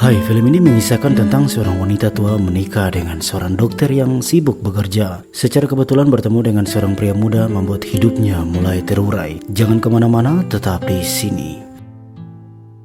Hai, film ini mengisahkan tentang seorang wanita tua menikah dengan seorang dokter yang sibuk bekerja. Secara kebetulan bertemu dengan seorang pria muda membuat hidupnya mulai terurai. Jangan kemana-mana, tetap di sini.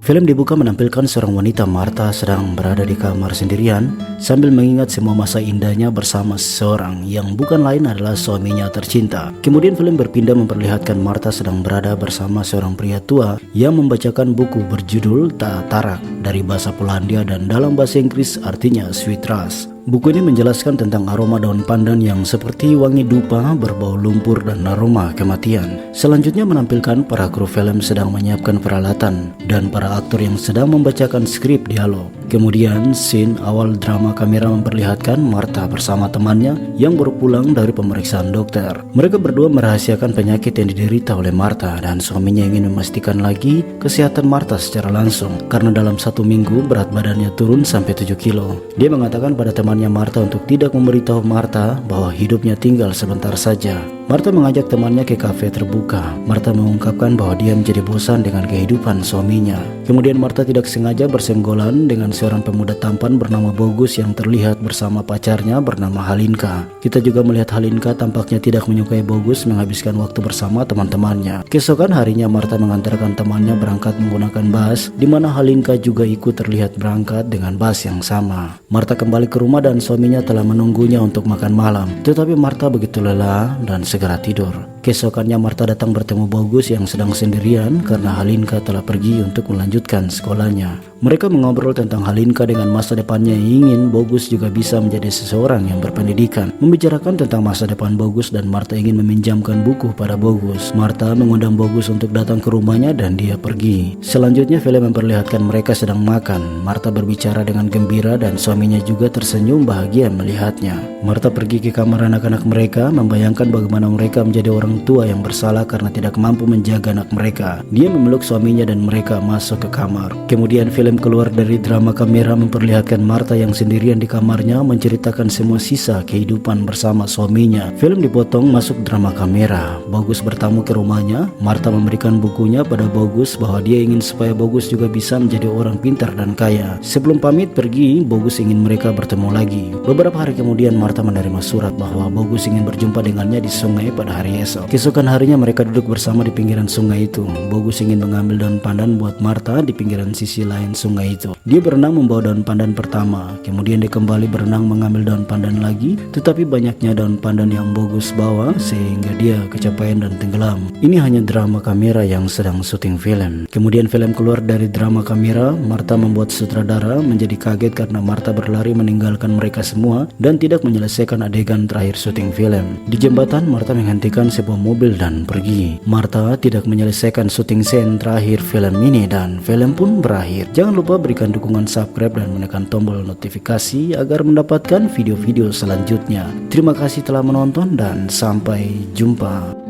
Film dibuka menampilkan seorang wanita Martha sedang berada di kamar sendirian sambil mengingat semua masa indahnya bersama seseorang yang bukan lain adalah suaminya tercinta. Kemudian film berpindah memperlihatkan Martha sedang berada bersama seorang pria tua yang membacakan buku berjudul Tarak dari bahasa Polandia dan dalam bahasa Inggris artinya Sweet Rust. Buku ini menjelaskan tentang aroma daun pandan yang seperti wangi dupa, berbau lumpur dan aroma kematian. Selanjutnya menampilkan para kru film sedang menyiapkan peralatan dan para aktor yang sedang membacakan skrip dialog. Kemudian scene awal drama kamera memperlihatkan Martha bersama temannya yang baru pulang dari pemeriksaan dokter. Mereka berdua merahasiakan penyakit yang diderita oleh Martha dan suaminya ingin memastikan lagi kesehatan Martha secara langsung karena dalam 1 minggu berat badannya turun sampai 7 kilo. Dia mengatakan pada temannya Martha untuk tidak memberitahu Martha bahwa hidupnya tinggal sebentar saja. Martha mengajak temannya ke kafe terbuka. Martha mengungkapkan bahwa dia menjadi bosan dengan kehidupan suaminya. Kemudian Martha tidak sengaja bersenggolan dengan seorang pemuda tampan bernama Bogus yang terlihat bersama pacarnya bernama Halinka. Kita juga melihat Halinka tampaknya tidak menyukai Bogus menghabiskan waktu bersama teman-temannya. Keesokan harinya Martha mengantarkan temannya berangkat menggunakan bus, di mana Halinka juga ikut terlihat berangkat dengan bus yang sama. Martha kembali ke rumah dan suaminya telah menunggunya untuk makan malam. Tetapi Martha begitu lelah dan segera tidur. Keesokannya Martha datang bertemu Bogus yang sedang sendirian karena Halinka telah pergi untuk melanjutkan sekolahnya. Mereka mengobrol tentang Halinka dengan masa depannya yang ingin Bogus juga bisa menjadi seseorang yang berpendidikan. Membicarakan tentang masa depan Bogus dan Martha ingin meminjamkan buku pada Bogus. Martha mengundang Bogus untuk datang ke rumahnya dan dia pergi. Selanjutnya film memperlihatkan mereka sedang makan. Martha berbicara dengan gembira dan suaminya juga tersenyum bahagia melihatnya. Martha pergi ke kamar anak-anak mereka membayangkan bagaimana mereka menjadi orang tua yang bersalah karena tidak mampu menjaga anak mereka. Dia memeluk suaminya dan mereka masuk ke kamar. Kemudian film keluar dari drama kamera memperlihatkan Martha yang sendirian di kamarnya menceritakan semua sisa kehidupan bersama suaminya. Film dipotong masuk drama kamera. Bogus bertamu ke rumahnya. Martha memberikan bukunya pada Bogus bahwa dia ingin supaya Bogus juga bisa menjadi orang pintar dan kaya. Sebelum pamit pergi, Bogus ingin mereka bertemu lagi. Beberapa hari kemudian Martha menerima surat bahwa Bogus ingin berjumpa dengannya di sungai pada hari esok. Keesokan harinya mereka duduk bersama di pinggiran sungai itu. Bogus ingin mengambil daun pandan buat Martha di pinggiran sisi lain sungai itu. Dia berenang membawa daun pandan pertama. Kemudian dia kembali berenang mengambil daun pandan lagi. Tetapi banyaknya daun pandan yang Bogus bawa sehingga dia kecapean dan tenggelam. Ini hanya drama kamera yang sedang syuting film. Kemudian film keluar dari drama kamera. Martha membuat sutradara menjadi kaget karena Martha berlari meninggalkan mereka semua dan tidak menyelesaikan adegan terakhir syuting film. Di jembatan Martha menghentikan sebuah mobil dan pergi. Martha tidak menyelesaikan syuting scene terakhir film ini dan film pun berakhir. Jangan lupa berikan dukungan subscribe dan menekan tombol notifikasi agar mendapatkan video-video selanjutnya. Terima kasih telah menonton dan sampai jumpa.